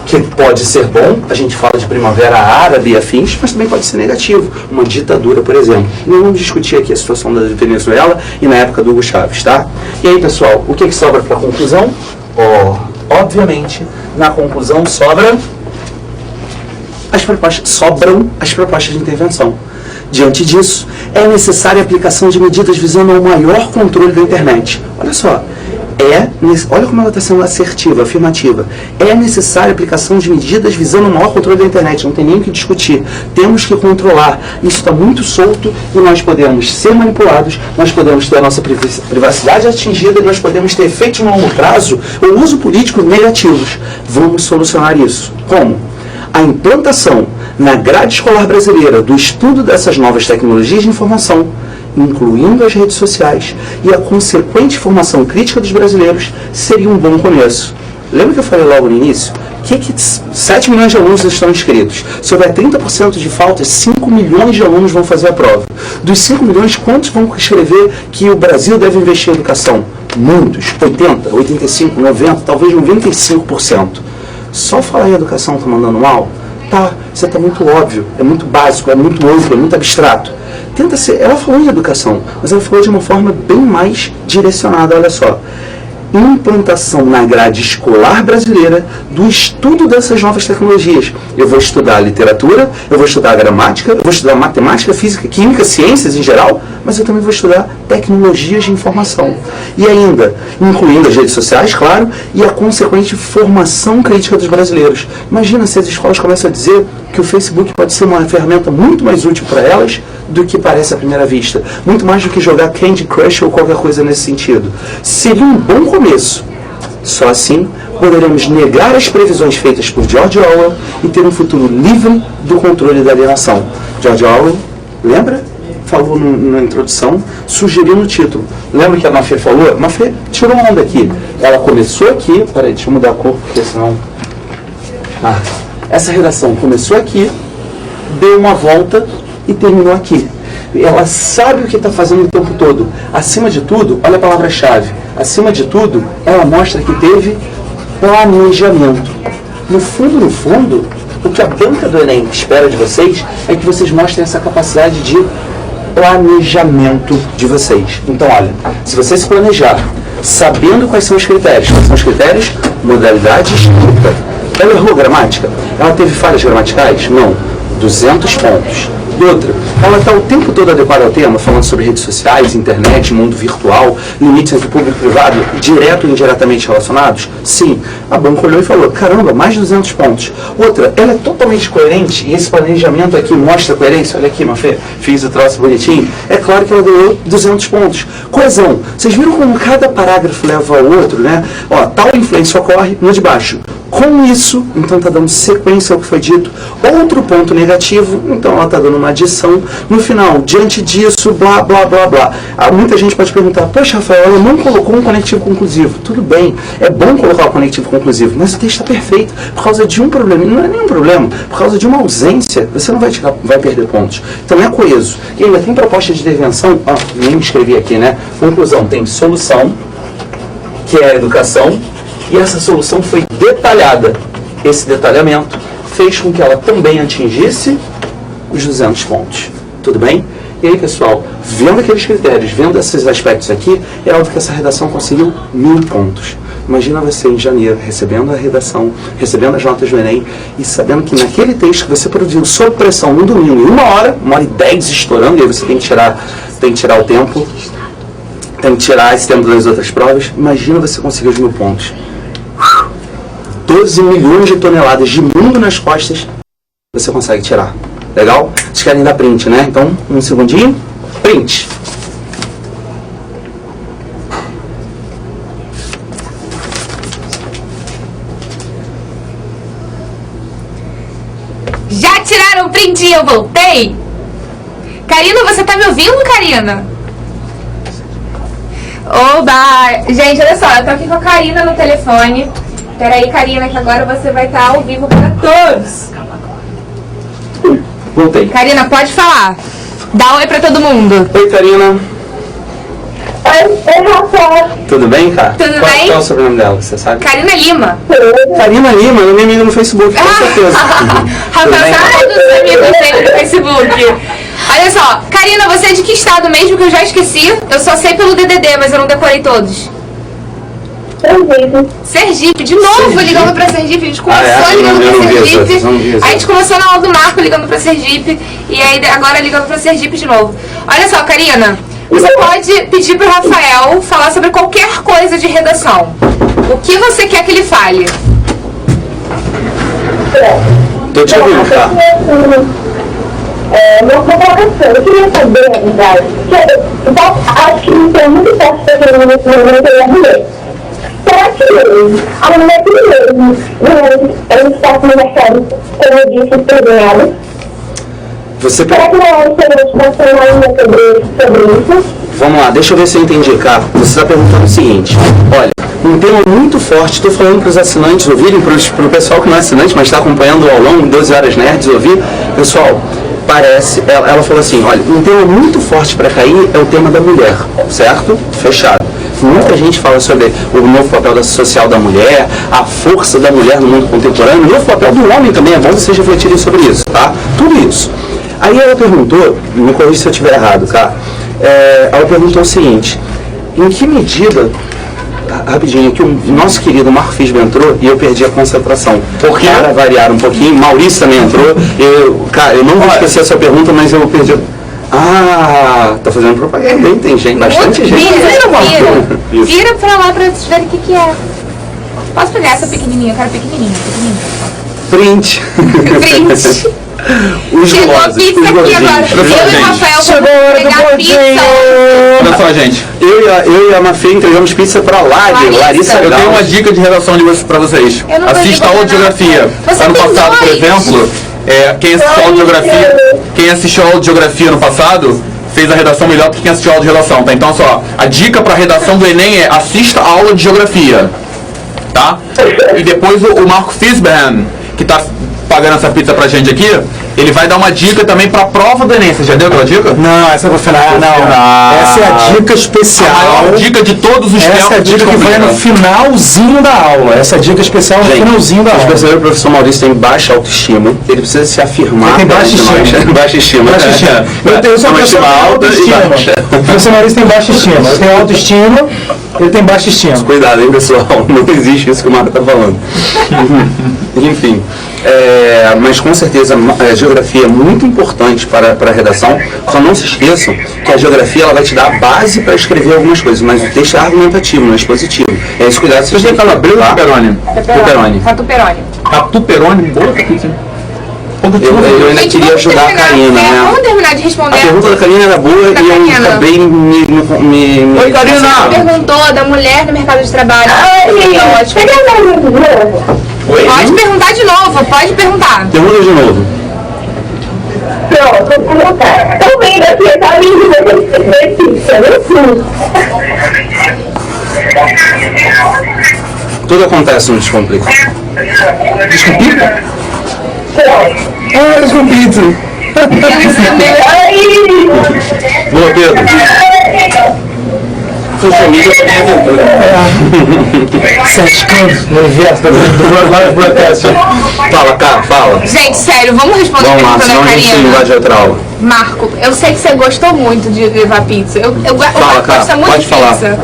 que pode ser bom, a gente fala de primavera árabe e afins, mas também pode ser negativo, uma ditadura, por exemplo. Não vamos discutir aqui a situação da Venezuela e na época do Hugo Chávez, tá? E aí, pessoal, o que sobra para a conclusão? Obviamente, na conclusão sobram as propostas de intervenção. Diante disso, é necessária a aplicação de medidas visando ao maior controle da internet. Olha só, olha como ela está sendo assertiva, afirmativa. É necessária a aplicação de medidas visando o maior controle da internet. Não tem nem o que discutir. Temos que controlar. Isso está muito solto e nós podemos ser manipulados, nós podemos ter a nossa privacidade atingida e nós podemos ter efeitos no longo prazo ou uso político negativos. Vamos solucionar isso. Como? A implantação na grade escolar brasileira do estudo dessas novas tecnologias de informação, incluindo as redes sociais, e a consequente formação crítica dos brasileiros, seria um bom começo. Lembra que eu falei logo no início? 7 milhões de alunos estão inscritos. Se houver 30% de faltas, 5 milhões de alunos vão fazer a prova. Dos 5 milhões, quantos vão escrever que o Brasil deve investir em educação? Muitos. 80, 85, 90, talvez 95%. Só falar em educação está mandando mal? Tá, isso está muito óbvio, é muito básico, é muito amplo, é muito abstrato. Tenta ser, ela falou em educação, mas ela falou de uma forma bem mais direcionada, olha só. Implantação na grade escolar brasileira do estudo dessas novas tecnologias. Eu vou estudar literatura, eu vou estudar gramática, eu vou estudar matemática, física, química, ciências em geral, mas eu também vou estudar tecnologias de informação. E ainda, incluindo as redes sociais, claro, e a consequente formação crítica dos brasileiros. Imagina se as escolas começam a dizer que o Facebook pode ser uma ferramenta muito mais útil para elas do que parece à primeira vista. Muito mais do que jogar Candy Crush ou qualquer coisa nesse sentido. Seria um bom começo. Só assim poderemos negar as previsões feitas por George Orwell e ter um futuro livre do controle da alienação. George Orwell, lembra? Falou na introdução, sugeriu no título. Lembra que a Mafê falou? Mafê tirou onda aqui. Ela começou aqui, peraí, deixa eu mudar a cor, porque senão... essa redação começou aqui, deu uma volta e terminou aqui. Ela sabe o que está fazendo o tempo todo. Acima de tudo, olha a palavra-chave. Acima de tudo, ela mostra que teve planejamento. No fundo, o que a banca do Enem espera de vocês é que vocês mostrem essa capacidade de planejamento de vocês. Então, olha, se você se planejar, sabendo quais são os critérios, modalidade escrita. Ela errou gramática? Ela teve falhas gramaticais? Não. 200 pontos. Outra, ela está o tempo todo adequada ao tema, falando sobre redes sociais, internet, mundo virtual, limites entre público e privado, direto e indiretamente relacionados? Sim. A banca olhou e falou, caramba, mais de 200 pontos. Outra, ela é totalmente coerente, e esse planejamento aqui mostra a coerência. Olha aqui, Mafê, fiz o troço bonitinho. É claro que ela ganhou 200 pontos. Coesão. Vocês viram como cada parágrafo leva ao outro, né? Ó, tal influência ocorre no de baixo. Com isso, então está dando sequência ao que foi dito. Outro ponto negativo, então ela está dando uma adição. No final, diante disso, blá, blá, blá, blá. Muita gente pode perguntar, poxa, Rafael, ela não colocou um conectivo conclusivo. Tudo bem, é bom colocar o conectivo conclusivo, mas o texto está perfeito. Por causa de um problema, e não é nenhum problema, por causa de uma ausência, você não vai perder pontos. Então é coeso. E ainda tem proposta de intervenção, nem me escrevi aqui, né? Conclusão, tem solução, que é a educação, e essa solução foi detalhada. Esse detalhamento fez com que ela também atingisse os 200 pontos. Tudo bem? E aí, pessoal, vendo aqueles critérios, vendo esses aspectos aqui, é óbvio que essa redação conseguiu 1000 pontos. Imagina você em janeiro, recebendo a redação, recebendo as notas do Enem, e sabendo que naquele texto que você produziu sob pressão no domingo, em 1h10 estourando, e aí você tem que tirar o tempo, tem que tirar esse tempo das outras provas. Imagina você conseguir os 1000 pontos. 12 milhões de toneladas de mundo nas costas, você consegue tirar. Legal? Vocês querem dar print, né? Então, um segundinho. Print. Já tiraram o print e eu voltei? Karina, você tá me ouvindo, Karina? Oba! Gente, olha só, eu tô aqui com a Karina no telefone. Peraí, Karina, que agora você vai estar ao vivo para todos. Voltei. Karina, pode falar. Dá um oi pra todo mundo. Oi, Karina. Oi, Rafael. Tudo bem, cara? Tudo bem? Qual é o sobrenome dela, você sabe? Karina Lima. Karina Lima, ela é minha amiga no Facebook, com certeza. Rafael, sabe dos amigos dele no Facebook. Olha só, Karina, você é de que estado mesmo que eu já esqueci? Eu só sei pelo DDD, mas eu não decorei todos. Sergipe, de novo Sergipe. Ligando pra Sergipe, a gente começou ligando pra Sergipe, a gente começou na aula do Marco ligando pra Sergipe, e aí agora ligando pra Sergipe de novo. Olha só, Karina, você pode pedir pro Rafael falar sobre qualquer coisa de redação. O que você quer que ele fale? Tô te ouvindo, tá? Uma colocação, eu queria saber, na verdade, acho que não tem muito forte para que nesse momento é a mulher. Será que a mulher mesmo não está no mercado, como eu disse, empenhada? Será que não é internacional sobre isso? Vamos lá, deixa eu ver se eu entendi, cara. Você está perguntando o seguinte, olha, um tema muito forte, estou falando para os assinantes ouvirem, para o pessoal que não é assinante, mas está acompanhando ao longo, 12 Horas Nerds, ouvir. Pessoal, parece, ela falou assim, olha, um tema muito forte para cair é o tema da mulher, certo? Fechado. Muita gente fala sobre o novo papel social da mulher, a força da mulher no mundo contemporâneo, o novo papel do homem também, é bom vocês refletirem sobre isso, tá? Tudo isso. Aí ela perguntou, me corrija se eu estiver errado, tá? Ela perguntou o seguinte, em que medida, rapidinho, que o nosso querido Marco Fisber entrou e eu perdi a concentração. Por quê? Para variar um pouquinho, Maurício também entrou, eu não vou esquecer a sua pergunta, mas eu perdi. Ah, tá fazendo propaganda, hein? Tem gente, bastante gente. Vira pra lá pra vocês verem o que é. Posso pegar essa pequenininha? Eu quero pequenininha. Print. Print. Chegou a pizza aqui agora. Eu e o Rafael vamos pegar a pizza. Olha só, gente. Eu e a Mafê entregamos pizza pra Larissa. Eu tenho uma dica de redação pra vocês. Assista a aula de geografia. Ano passado, por exemplo, quem assistiu a aula de geografia no passado fez a redação melhor do que quem assistiu a aula de redação, tá? Então, só, a dica pra redação do Enem é assista a aula de geografia, tá? E depois o Marco Fisberhan, que tá pagando essa pizza pra gente aqui, ele vai dar uma dica também pra prova do Enem. Você já deu aquela dica? Não, essa é pro final. Não. Essa é a dica especial. A maior dica de todos os tempos. Essa é a dica que vai no finalzinho da aula. Essa é a dica especial no finalzinho da aula. Os brasileiros, o professor Maurício tem baixa autoestima. Ele precisa se afirmar. Ele tem baixa estima. Baixa estima. Eu sou uma pessoa com alta estima. O professor Maurício tem baixa estima. Eu tenho autoestima, ele tem baixa estima. Cuidado, hein, pessoal. Não existe isso que o Marco tá falando. Enfim. Mas com certeza a geografia é muito importante para a redação. Só não se esqueçam que a geografia ela vai te dar a base para escrever algumas coisas, mas o texto é argumentativo, não é expositivo. É esse cuidado que vocês têm que falar. Catuperone. Catuperone, boa pizza. Eu ainda queria ajudar a Karina, né? Vamos terminar de responder. A pergunta da Karina era boa e eu acabei me... Oi, Karina! Você perguntou da mulher no mercado de trabalho. Ótimo. Pode perguntar de novo, pode perguntar. Pergunta de novo. Pronto, vou perguntar. Tô vendo aqui, tá lindo você pizza, não Tudo acontece no Descomplica. Descomplica? Descomplica. Boa, Pedro. Sua família também é aventura. Sete cantos no universo do broadcast. Fala, cara, fala. Gente, sério, vamos responder Vamos a lá, pergunta senão da a gente Karina. invade outra aula. Marco, eu sei que você gostou muito de levar pizza. O Marco cara, gosta muito pode de falar. pizza.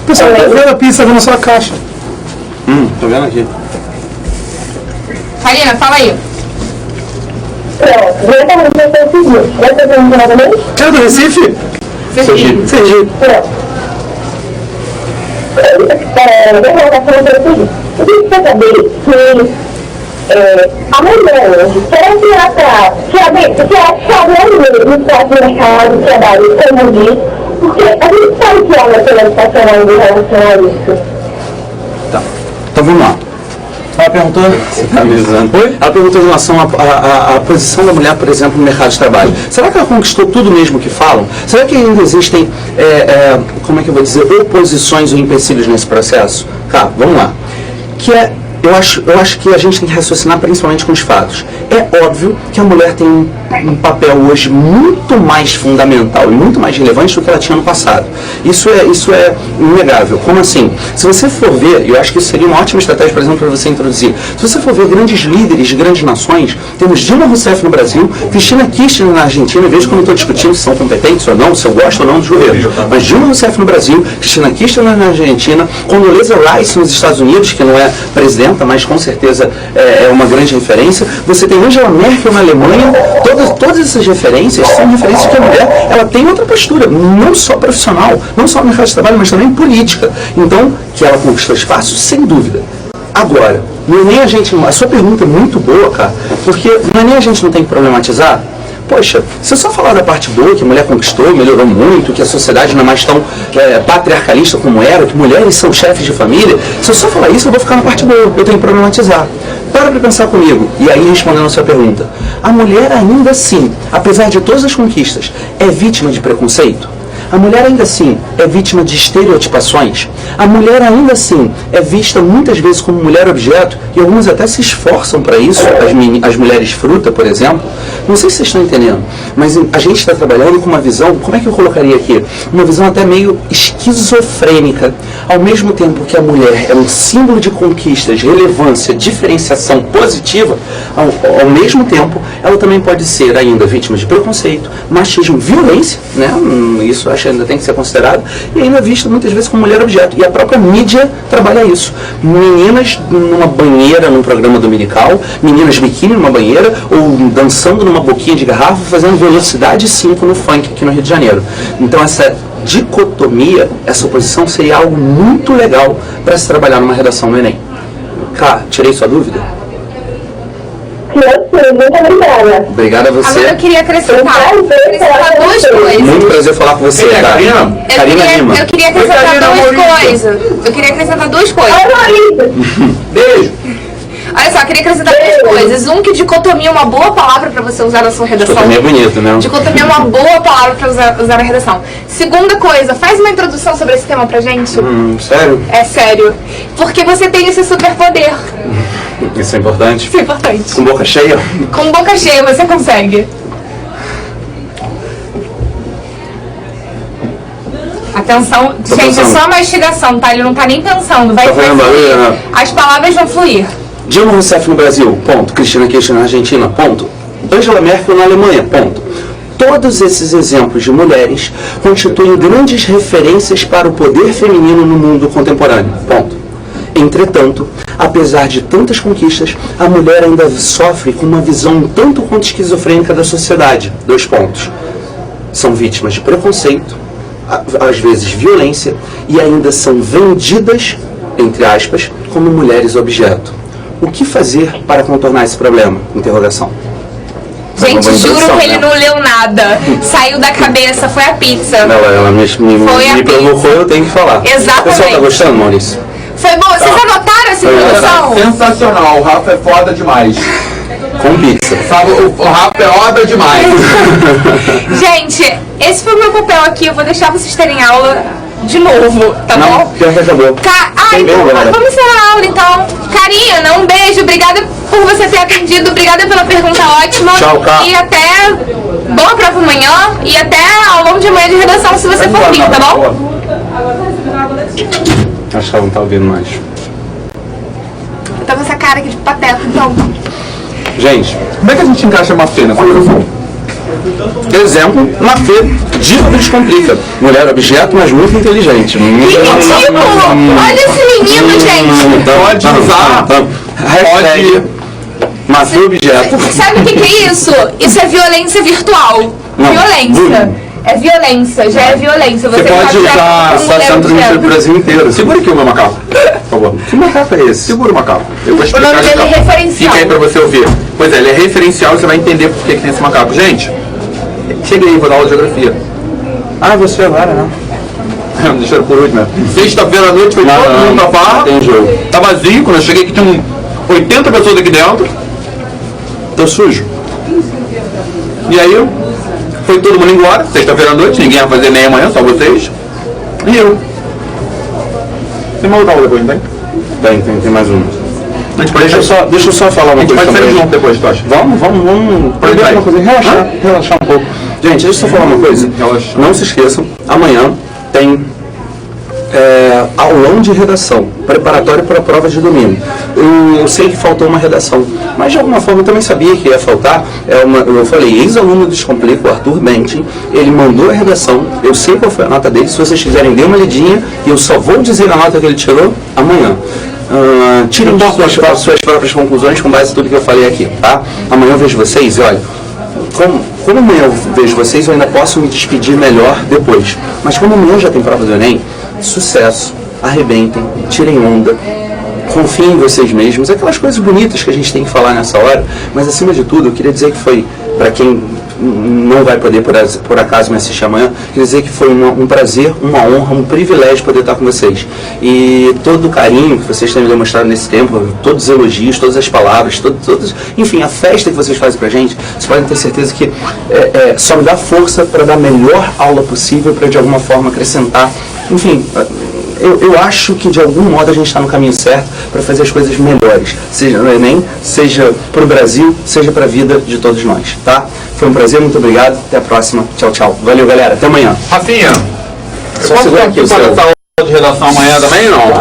Pessoal, tá vendo a pizza na sua caixa. Tô vendo aqui. Karina, fala aí. Pronto, já tá no seu seguinte. Vai ter pergunta novamente? Você é do Recife? Sergipe. Pronto. Vou voltar para o seguinte. Eu queria saber que a mulher hoje, será que ela está sabendo mesmo no mercado de trabalho, como diz? Porque a gente sabe que ela está estacionando em relação a isso. Tá. Então vamos lá. Ela perguntou. Você tá avisando. Ela perguntou em relação à posição da mulher, por exemplo, no mercado de trabalho. Será que ela conquistou tudo mesmo que falam? Será que ainda existem, como é que eu vou dizer, oposições ou empecilhos nesse processo? Tá, vamos lá. Eu acho que a gente tem que raciocinar principalmente com os fatos. É óbvio que a mulher tem um papel hoje muito mais fundamental e muito mais relevante do que ela tinha no passado. Isso é inegável. Como assim? Se você for ver, eu acho que isso seria uma ótima estratégia, por exemplo, para você introduzir. Se você for ver grandes líderes de grandes nações, temos Dilma Rousseff no Brasil, Cristina Kirchner na Argentina, veja como eu estou discutindo se são competentes ou não, se eu gosto ou não dos governos. Mas Dilma Rousseff no Brasil, Cristina Kirchner na Argentina, Condoleezza Rice nos Estados Unidos, que não é presidenta, mas com certeza é uma grande referência. Você tem Angela Merkel na Alemanha. Todas essas referências são referências que a mulher ela tem outra postura, não só profissional, não só no mercado de trabalho, mas também política. Então, que ela conquistou espaço, sem dúvida. Agora, no Enem a sua pergunta é muito boa, cara, porque no Enem a gente não tem que problematizar. Poxa, se eu só falar da parte boa, que a mulher conquistou, melhorou muito, que a sociedade não é mais tão patriarcalista como era, que mulheres são chefes de família, se eu só falar isso, eu vou ficar na parte boa, eu tenho que problematizar. Para pensar comigo, e aí respondendo a sua pergunta, a mulher ainda assim, apesar de todas as conquistas, é vítima de preconceito? A mulher ainda assim é vítima de estereotipações. A mulher ainda assim é vista muitas vezes como mulher objeto e algumas até se esforçam para isso, as mulheres fruta, por exemplo. Não sei se vocês estão entendendo, mas a gente está trabalhando com uma visão, como é que eu colocaria aqui? Uma visão até meio esquizofrênica. Ao mesmo tempo que a mulher é um símbolo de conquistas, relevância, diferenciação positiva, ao mesmo tempo ela também pode ser ainda vítima de preconceito, machismo, violência, né? Isso acho acho que ainda tem que ser considerado, e ainda vista muitas vezes como mulher objeto. E a própria mídia trabalha isso. Meninas numa banheira, num programa dominical, meninas biquíni numa banheira, ou dançando numa boquinha de garrafa, fazendo velocidade 5 no funk aqui no Rio de Janeiro. Então essa dicotomia, essa oposição seria algo muito legal para se trabalhar numa redação do Enem. Cá, tirei sua dúvida? Muito obrigada. Obrigado a você. Agora eu queria acrescentar duas coisas. Muito prazer falar com você, Karina. Karina Lima. Eu queria acrescentar duas coisas. Eu queria acrescentar duas coisas. Beijo. Olha só, eu queria acrescentar duas coisas. Um, que dicotomia é uma boa palavra para você usar na sua redação. Dicotomia é bonito, né? Dicotomia é uma boa palavra para usar na redação. Segunda coisa, faz uma introdução sobre esse tema pra gente. Sério? É sério. Porque você tem esse superpoder. Isso é importante. Isso é importante. Com boca cheia? Com boca cheia você consegue. Atenção, Tô gente, é pensando. só mastigação, tá? Ele não tá nem pensando. Vai Tá fazendo fluir. barulho, né? As palavras vão fluir. Dilma Rousseff no Brasil, ponto. Cristina Kirchner na Argentina, ponto. Angela Merkel na Alemanha, ponto. Todos esses exemplos de mulheres constituem grandes referências para o poder feminino no mundo contemporâneo, ponto. Entretanto, apesar de tantas conquistas, a mulher ainda sofre com uma visão um tanto quanto esquizofrênica da sociedade, 2 pontos. São vítimas de preconceito, às vezes violência, e ainda são vendidas, entre aspas, como mulheres objeto. O que fazer para contornar esse problema? Interrogação. Gente, Uma juro introdução, que ele né? não leu nada. Saiu da cabeça, foi a pizza. Ela me provocou, eu tenho que falar. Exatamente. O pessoal tá gostando, Maurício? Foi bom. Vocês anotaram essa Foi introdução? Sensacional, o Rafa é foda demais. Com pizza. Sabe, o Rafa é foda demais. Gente, esse foi o meu papel aqui. Eu vou deixar vocês terem aula de novo, tá Não, bom? pior que acabou. Então, galera. vamos encerrar a aula então. Karina, um beijo. Obrigada por você ter atendido. Obrigada pela pergunta ótima. Tchau, Ká. E até boa prova amanhã. E até ao longo de amanhã de redação, se você for vir, tá bom? Acho que ela não tá ouvindo mais. Eu tô com essa cara aqui de pateta, então. Gente, Como é que a gente encaixa uma fé nessa redação? exemplo, na Fê, dica do Descomplica. Mulher objeto, mas muito inteligente. Que ridículo! Olha esse menino, gente. Pode usar. Hashtag Mafê objeto. Sabe o que é isso? Isso é violência virtual. Não, Violência. bullying. É violência, já é violência. Você pode tá usar tratando só como centro mulher no objeto. Brasil inteiro. Segura aqui o meu macaco, por favor. Que macaco é esse? Segura o macaco. Eu vou O explicar. nome dele é já. referencial. Fica aí pra você ouvir. Pois é, ele é referencial e você vai entender por que tem esse macaco. Gente, chega aí, vou dar aula de geografia. Ah, você agora, né? Deixa eu por último. Né? Sexta-feira à noite foi todo mundo pra farra. Tem jogo. Tá vazio, quando eu cheguei aqui tinha 80 pessoas aqui dentro. Tô sujo. E aí, foi todo mundo embora, sexta-feira à noite, ninguém ia fazer nem amanhã, só vocês. E eu. Tem uma outra aula depois, não tem? Tem mais uma. A gente pode Deixa eu só falar a uma gente coisa pode sair também. junto depois, tu acha? Vamos Pode uma coisa, relaxar um pouco. Gente, deixa eu só falar uma coisa. Relaxa. Não se esqueçam, amanhã tem aulão de redação, preparatório para a prova de domingo. Eu sei que faltou uma redação, mas de alguma forma eu também sabia que ia faltar. Eu falei, ex-aluno do Descomplica, o Arthur Bentin, ele mandou a redação, eu sei qual foi a nota dele, se vocês quiserem, dê uma lidinha, e eu só vou dizer a nota que ele tirou amanhã. Tirem suas próprias conclusões com base em tudo que eu falei aqui, tá? Amanhã eu vejo vocês e olha, como amanhã eu vejo vocês, eu ainda posso me despedir melhor depois. Mas como amanhã já tem prova do Enem, sucesso, arrebentem, tirem onda, confiem em vocês mesmos, aquelas coisas bonitas que a gente tem que falar nessa hora, mas acima de tudo, eu queria dizer que foi, para quem não vai poder por acaso me assistir amanhã, queria dizer que foi um prazer, uma honra, um privilégio poder estar com vocês. E todo o carinho que vocês têm demonstrado nesse tempo, todos os elogios, todas as palavras, enfim, a festa que vocês fazem pra gente, vocês podem ter certeza que só me dá força para dar a melhor aula possível, para de alguma forma acrescentar, enfim, eu acho que de algum modo a gente está no caminho certo para fazer as coisas melhores, seja no Enem, seja para o Brasil, seja para a vida de todos nós, tá? Foi um prazer, muito obrigado, até a próxima, tchau, tchau. Valeu, galera, até amanhã. Rafinha, Só segurar aqui o fazer seu. essa aula de redação amanhã também, não?